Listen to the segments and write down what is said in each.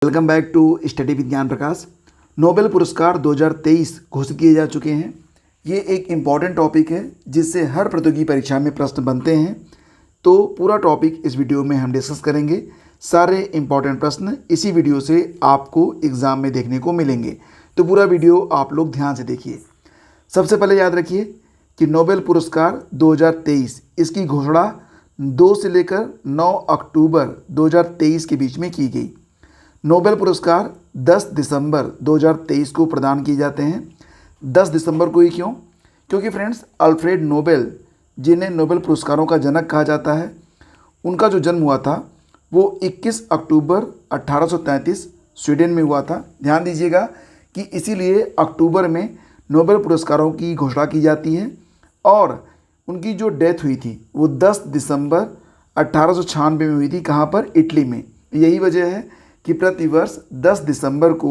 Welcome back to study with Gyan Prakash. Nobel पुरस्कार 2023 घोषित किए जा चुके हैं। ये एक इम्पॉर्टेंट टॉपिक है जिससे हर प्रतियोगी परीक्षा में प्रश्न बनते हैं। तो पूरा टॉपिक इस वीडियो में हम डिस्कस करेंगे। सारे इम्पॉर्टेंट प्रश्न इसी वीडियो से आपको एग्ज़ाम में देखने को मिलेंगे, तो पूरा वीडियो आप लोग ध्यान से देखिए। सबसे पहले याद रखिए कि नोबेल पुरस्कार 2023 इसकी घोषणा 2 से लेकर 9 अक्टूबर 2023 के बीच में की गई। नोबेल पुरस्कार 10 दिसंबर 2023 को प्रदान किए जाते हैं। 10 दिसंबर को ही क्यों? क्योंकि फ्रेंड्स अल्फ्रेड नोबेल, जिन्हें नोबेल पुरस्कारों का जनक कहा जाता है, उनका जो जन्म हुआ था वो 21 अक्टूबर 1833 स्वीडन में हुआ था। ध्यान दीजिएगा कि इसीलिए अक्टूबर में नोबेल पुरस्कारों की घोषणा की जाती है। और उनकी जो डेथ हुई थी वो 10 दिसंबर 1896 में हुई थी। कहाँ पर? इटली में। यही वजह है कि प्रतिवर्ष 10 दिसंबर को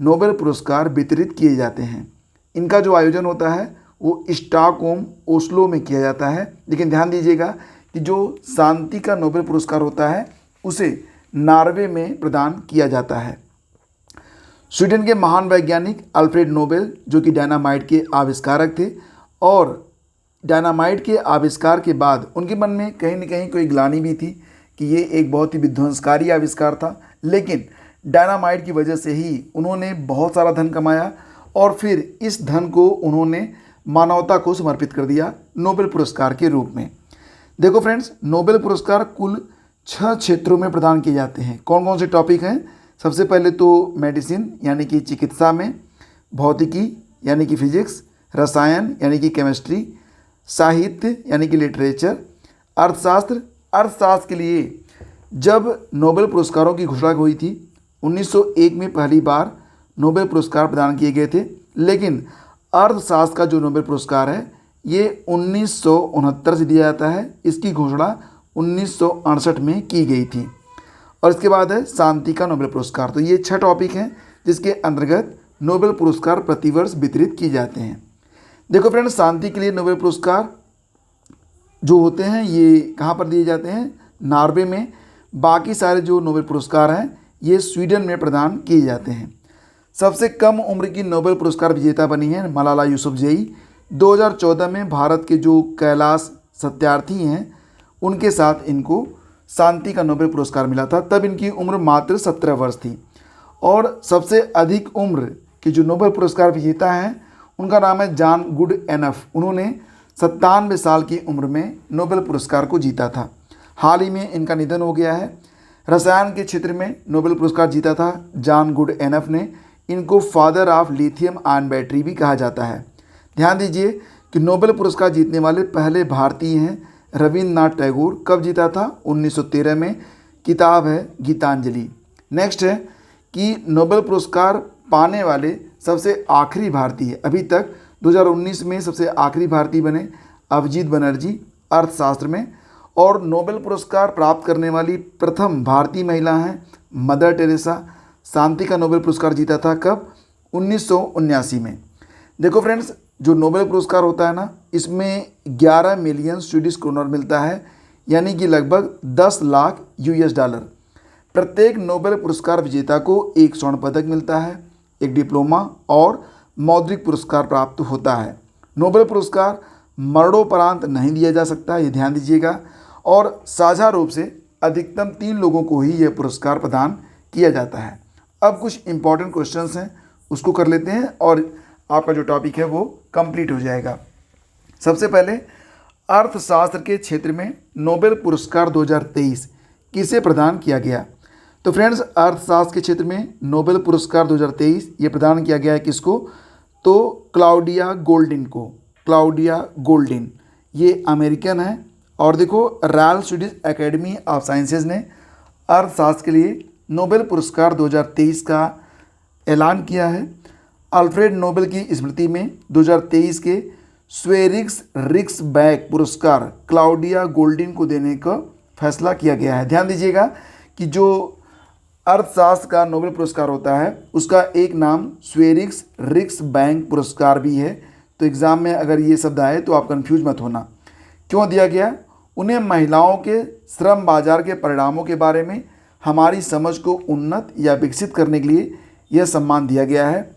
नोबेल पुरस्कार वितरित किए जाते हैं। इनका जो आयोजन होता है वो स्टॉकहोम, ओस्लो में किया जाता है। लेकिन ध्यान दीजिएगा कि जो शांति का नोबेल पुरस्कार होता है उसे नॉर्वे में प्रदान किया जाता है। स्वीडन के महान वैज्ञानिक अल्फ्रेड नोबेल, जो कि डायनामाइट के आविष्कारक थे, और डायनामाइट के आविष्कार के बाद उनके मन में कहीं न कहीं कोई ग्लानि भी थी कि ये एक बहुत ही विध्वंसकारी आविष्कार था। लेकिन डायनामाइट की वजह से ही उन्होंने बहुत सारा धन कमाया और फिर इस धन को उन्होंने मानवता को समर्पित कर दिया नोबेल पुरस्कार के रूप में। देखो फ्रेंड्स, नोबेल पुरस्कार कुल 6 क्षेत्रों में प्रदान किए जाते हैं। कौन कौन से टॉपिक हैं? सबसे पहले तो मेडिसिन यानी कि चिकित्सा में, भौतिकी यानी कि फिजिक्स, रसायन यानी कि केमिस्ट्री, साहित्य यानी कि लिटरेचर, अर्थशास्त्र। अर्थशास्त्र के लिए जब नोबेल पुरस्कारों की घोषणा हुई थी 1901 में पहली बार नोबेल पुरस्कार प्रदान किए गए थे। लेकिन अर्थशास्त्र का जो नोबेल पुरस्कार है ये 1969 से दिया जाता है। इसकी घोषणा 1968 में की गई थी। और इसके बाद है शांति का नोबेल पुरस्कार। तो ये 6 टॉपिक हैं जिसके अंतर्गत नोबेल पुरस्कार प्रतिवर्ष वितरित किए जाते हैं। देखो फ्रेंड्स, शांति के लिए नोबेल पुरस्कार जो होते हैं ये कहाँ पर दिए जाते हैं? नॉर्वे में। बाकी सारे जो नोबेल पुरस्कार हैं ये स्वीडन में प्रदान किए जाते हैं। सबसे कम उम्र की नोबेल पुरस्कार विजेता बनी है मलाला यूसुफजई। 2014 में भारत के जो कैलाश सत्यार्थी हैं उनके साथ इनको शांति का नोबेल पुरस्कार मिला था। तब इनकी उम्र मात्र 17 वर्ष थी। और सबसे अधिक उम्र के जो नोबेल पुरस्कार विजेता हैं उनका नाम है जॉन गुडएनफ। उन्होंने 97 साल की उम्र में नोबेल पुरस्कार को जीता था। हाल ही में इनका निधन हो गया है। रसायन के क्षेत्र में नोबेल पुरस्कार जीता था जॉन गुडएनफ ने। इनको father of lithium ion battery भी कहा जाता है। ध्यान दीजिए कि नोबेल पुरस्कार जीतने वाले पहले भारतीय हैं रविंद्रनाथ टैगोर। कब जीता था? 1913 में। किताब है गीतांजलि। नेक्स्ट है कि नोबेल पुरस्कार पाने वाले सबसे आखिरी भारतीय, अभी तक 2019 में सबसे आखिरी भारतीय बने अभिजीत बनर्जी अर्थशास्त्र में। और नोबेल पुरस्कार प्राप्त करने वाली प्रथम भारतीय महिला हैं मदर टेरेसा। शांति का नोबेल पुरस्कार जीता था कब? 1979 में। देखो फ्रेंड्स, जो नोबेल पुरस्कार होता है ना, इसमें 11 मिलियन स्वीडिश क्रोनर मिलता है, यानी कि लगभग 10 लाख US डॉलर। प्रत्येक नोबेल पुरस्कार विजेता को एक स्वर्ण पदक मिलता है, एक डिप्लोमा और मौद्रिक पुरस्कार प्राप्त होता है। नोबेल पुरस्कार मरणोपरांत नहीं दिया जा सकता, ये ध्यान दीजिएगा। और साझा रूप से अधिकतम 3 लोगों को ही यह पुरस्कार प्रदान किया जाता है। अब कुछ इंपॉर्टेंट क्वेश्चंस हैं, उसको कर लेते हैं और आपका जो टॉपिक है वो कंप्लीट हो जाएगा। सबसे पहले, अर्थशास्त्र के क्षेत्र में नोबेल पुरस्कार 2023 किसे प्रदान किया गया? तो फ्रेंड्स, अर्थशास्त्र के क्षेत्र में नोबेल पुरस्कार 2023 ये प्रदान किया गया है किसको? तो क्लाउडिया गोल्डिन को। क्लाउडिया गोल्डिन ये अमेरिकन है। और देखो, royal Swedish academy of sciences ने अर्थशास्त्र के लिए नोबेल पुरस्कार 2023 का ऐलान किया है। अल्फ्रेड नोबेल की स्मृति में 2023 के स्वेरिग्स रिक्सबैक पुरस्कार क्लाउडिया गोल्डिन को देने का फैसला किया गया है। ध्यान दीजिएगा कि जो अर्थशास्त्र का नोबेल पुरस्कार होता है उसका एक नाम स्वेरिग्स रिक्सबैक पुरस्कार भी है। तो एग्ज़ाम में अगर ये शब्द आए तो आप कंफ्यूज मत होना। क्यों दिया गया? उन्हें महिलाओं के श्रम बाजार के परिणामों के बारे में हमारी समझ को उन्नत या विकसित करने के लिए यह सम्मान दिया गया है।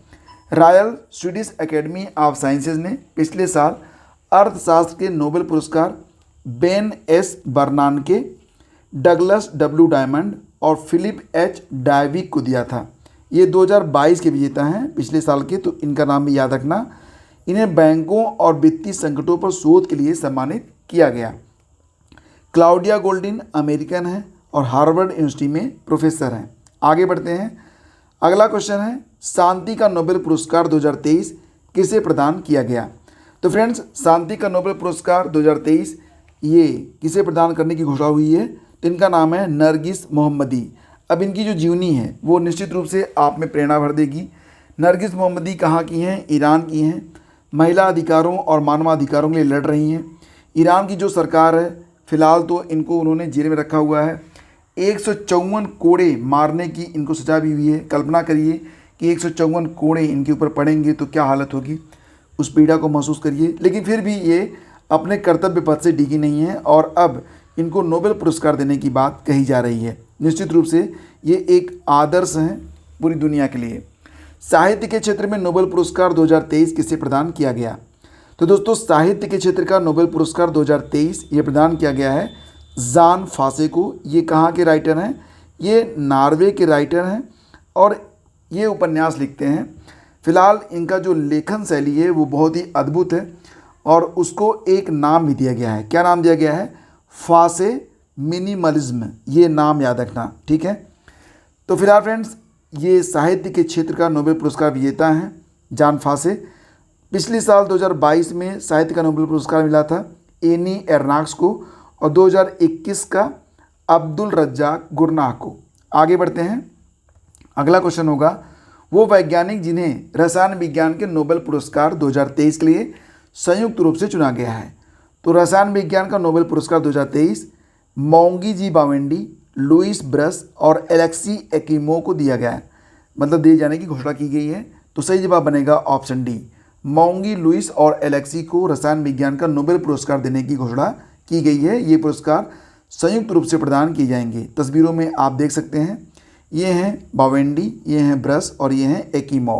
Royal Swedish academy of sciences ने पिछले साल अर्थशास्त्र के नोबेल पुरस्कार Ben S बर्नानके, Douglas W diamond और फिलिप एच डायविक को दिया था। ये 2022 के विजेता हैं पिछले साल के, तो इनका नाम भी याद रखना। इन्हें बैंकों और वित्तीय संकटों पर शोध के लिए सम्मानित किया गया। क्लाउडिया गोल्डिन अमेरिकन है और हार्वर्ड यूनिवर्सिटी में प्रोफेसर हैं। आगे बढ़ते हैं। अगला क्वेश्चन है, शांति का नोबेल पुरस्कार 2023 किसे प्रदान किया गया? तो फ्रेंड्स, शांति का नोबेल पुरस्कार 2023 ये किसे प्रदान करने की घोषणा हुई है? तो इनका नाम है नरगिस मोहम्मदी। अब इनकी जो जीवनी है वो निश्चित रूप से आप में प्रेरणा भर देगी। नरगिस मोहम्मदी कहाँ की हैं? ईरान की हैं। महिला अधिकारों और मानवाधिकारों के लिए लड़ रही हैं। ईरान की जो सरकार है, फिलहाल तो इनको उन्होंने जेल में रखा हुआ है। 154 कोड़े मारने की इनको सजा भी हुई है। कल्पना करिए कि 154 कोड़े इनके ऊपर पड़ेंगे तो क्या हालत होगी, उस पीड़ा को महसूस करिए। लेकिन फिर भी ये अपने कर्तव्य पथ से डिगी नहीं है और अब इनको नोबेल पुरस्कार देने की बात कही जा रही है। निश्चित रूप से ये एक आदर्श हैं पूरी दुनिया के लिए। साहित्य के क्षेत्र में नोबेल पुरस्कार 2023 किसे प्रदान किया गया? तो दोस्तों, साहित्य के क्षेत्र का नोबेल पुरस्कार 2023 ये प्रदान किया गया है जान फासे को। ये कहाँ के राइटर हैं? ये नॉर्वे के राइटर हैं और ये उपन्यास लिखते हैं। फिलहाल इनका जो लेखन शैली है वो बहुत ही अद्भुत है और उसको एक नाम भी दिया गया है। क्या नाम दिया गया है? फासे मिनिमलिज्म। ये नाम याद रखना, ठीक है। तो फिलहाल फ्रेंड्स, ये साहित्य के क्षेत्र का नोबेल पुरस्कार विजेता हैं जान फासे। पिछले साल 2022 में साहित्य का नोबेल पुरस्कार मिला था एनी एर्नाक्स को और 2021 का अब्दुल रज्जाक गुरनाह को। आगे बढ़ते हैं। अगला क्वेश्चन होगा, वो वैज्ञानिक जिन्हें रसायन विज्ञान के नोबेल पुरस्कार 2023 के लिए संयुक्त रूप से चुना गया है? तो रसायन विज्ञान का नोबेल पुरस्कार 2023 मोंगी जी बावेंडी, लुइस ब्रस और एलेक्सी एकिमो को दिया गया है, मतलब दिए जाने की घोषणा की गई है। तो सही जवाब बनेगा ऑप्शन डी। मोंगी, लुइस और एलेक्सी को रसायन विज्ञान का नोबेल पुरस्कार देने की घोषणा की गई है। ये पुरस्कार संयुक्त रूप से प्रदान किए जाएंगे। तस्वीरों में आप देख सकते हैं, ये हैं बावेंडी, ये हैं ब्रस और ये हैं एकिमो।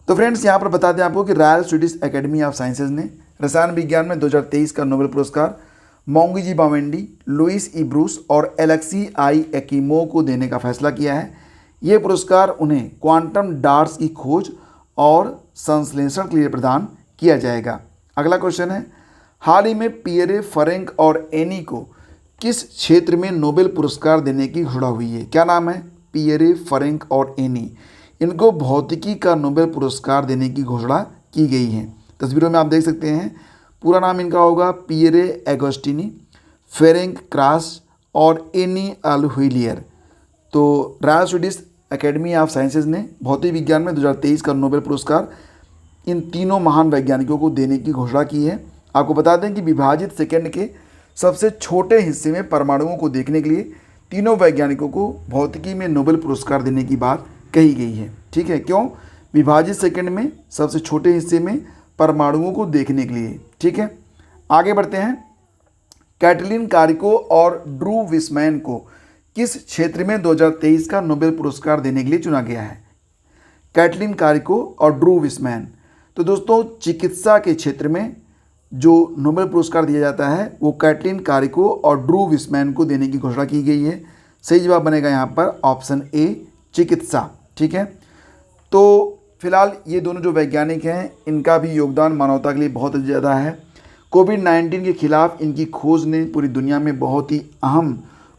तो फ्रेंड्स, यहाँ पर बता दें आपको कि royal Swedish academy of sciences ने रसायन विज्ञान में 2023 का नोबेल पुरस्कार मोंगी जी बावेंडी, लुइस ई ब्रूस और एलेक्सी आई एकिमो को देने का फैसला किया है। ये पुरस्कार उन्हें क्वांटम डॉट्स की खोज और संश्लेषण के लिए प्रदान किया जाएगा। अगला क्वेश्चन है, हाल ही में पियरे फरेंक और एनी को किस क्षेत्र में नोबेल पुरस्कार देने की घोषणा हुई है? क्या नाम है? पियरे फरेंक और एनी। इनको भौतिकी का नोबेल पुरस्कार देने की घोषणा की गई है। तस्वीरों में आप देख सकते हैं, पूरा नाम इनका होगा पियरे एगोस्टिनी, फेरेंक क्रास और एनी अल्हुइलियर। तो royal Swedish academy of sciences ने भौतिक विज्ञान में 2023 का नोबेल पुरस्कार इन तीनों महान वैज्ञानिकों को देने की घोषणा की है। आपको बता दें कि विभाजित सेकंड के सबसे छोटे हिस्से में परमाणुओं को देखने के लिए तीनों वैज्ञानिकों को भौतिकी में नोबेल पुरस्कार देने की बात कही गई है। ठीक है, क्यों? विभाजित सेकंड में सबसे छोटे हिस्से में परमाणुओं को देखने के लिए। ठीक है, आगे बढ़ते हैं। कैटलिन कारिको और ड्रू विस्मैन को किस क्षेत्र में 2023 का नोबेल पुरस्कार देने के लिए चुना गया है? कैटलिन कारिको और ड्रू विस्मैन। तो दोस्तों, चिकित्सा के क्षेत्र में जो नोबेल पुरस्कार दिया जाता है वो कैटलिन कारिको और ड्रू विस्मैन को देने की घोषणा की गई है। सही जवाब बनेगा यहाँ पर ऑप्शन ए, चिकित्सा। ठीक है, तो फिलहाल ये दोनों जो वैज्ञानिक हैं इनका भी योगदान मानवता के लिए बहुत ज़्यादा है। कोविड-19 के खिलाफ इनकी खोज ने पूरी दुनिया में बहुत ही अहम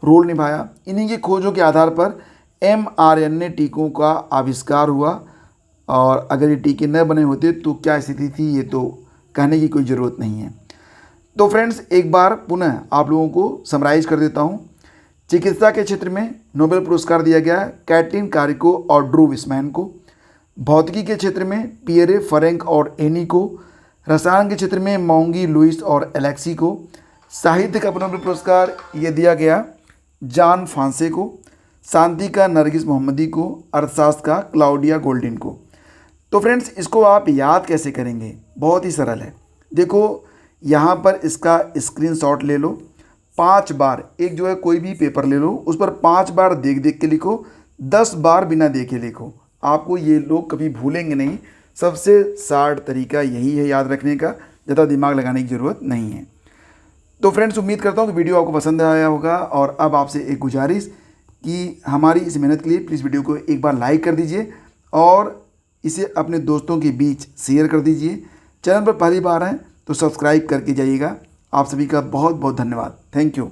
रोल निभाया। इन्हीं की खोजों के आधार पर mRNA टीकों का आविष्कार हुआ और अगर ये टीके न बने होते तो क्या स्थिति थी, ये तो कहने की कोई ज़रूरत नहीं है। तो फ्रेंड्स, एक बार पुनः आप लोगों को समराइज कर देता हूँ। चिकित्सा के क्षेत्र में नोबेल पुरस्कार दिया गया है कैटलिन कारिको और ड्रू विस्मैन को। भौतिकी के क्षेत्र में पियरे फरेंक और एनी को। रसायन के क्षेत्र में मोंगी, लुइस और एलेक्सी को। साहित्य का नोबेल पुरस्कार ये दिया गया जान फांसे को। शांति का नरगिस मोहम्मदी को। अर्थशास्त्र का क्लाउडिया गोल्डिन को। तो फ्रेंड्स, इसको आप याद कैसे करेंगे? बहुत ही सरल है। देखो, यहाँ पर इसका स्क्रीनशॉट ले लो 5 बार, एक जो है कोई भी पेपर ले लो उस पर 5 बार देख देख के लिखो, 10 बार बिना देखे लिखो। आपको ये लोग कभी भूलेंगे नहीं। सबसे शार्ट तरीका यही है याद रखने का, ज़्यादा दिमाग लगाने की ज़रूरत नहीं है। तो फ्रेंड्स, उम्मीद करता हूँ कि वीडियो आपको पसंद आया होगा। और अब आपसे एक गुजारिश कि हमारी इस मेहनत के लिए प्लीज़ वीडियो को एक बार लाइक कर दीजिए और इसे अपने दोस्तों के बीच शेयर कर दीजिए। चैनल पर पहली बार आएँ तो सब्सक्राइब करके जाइएगा। आप सभी का बहुत बहुत धन्यवाद। Thank you.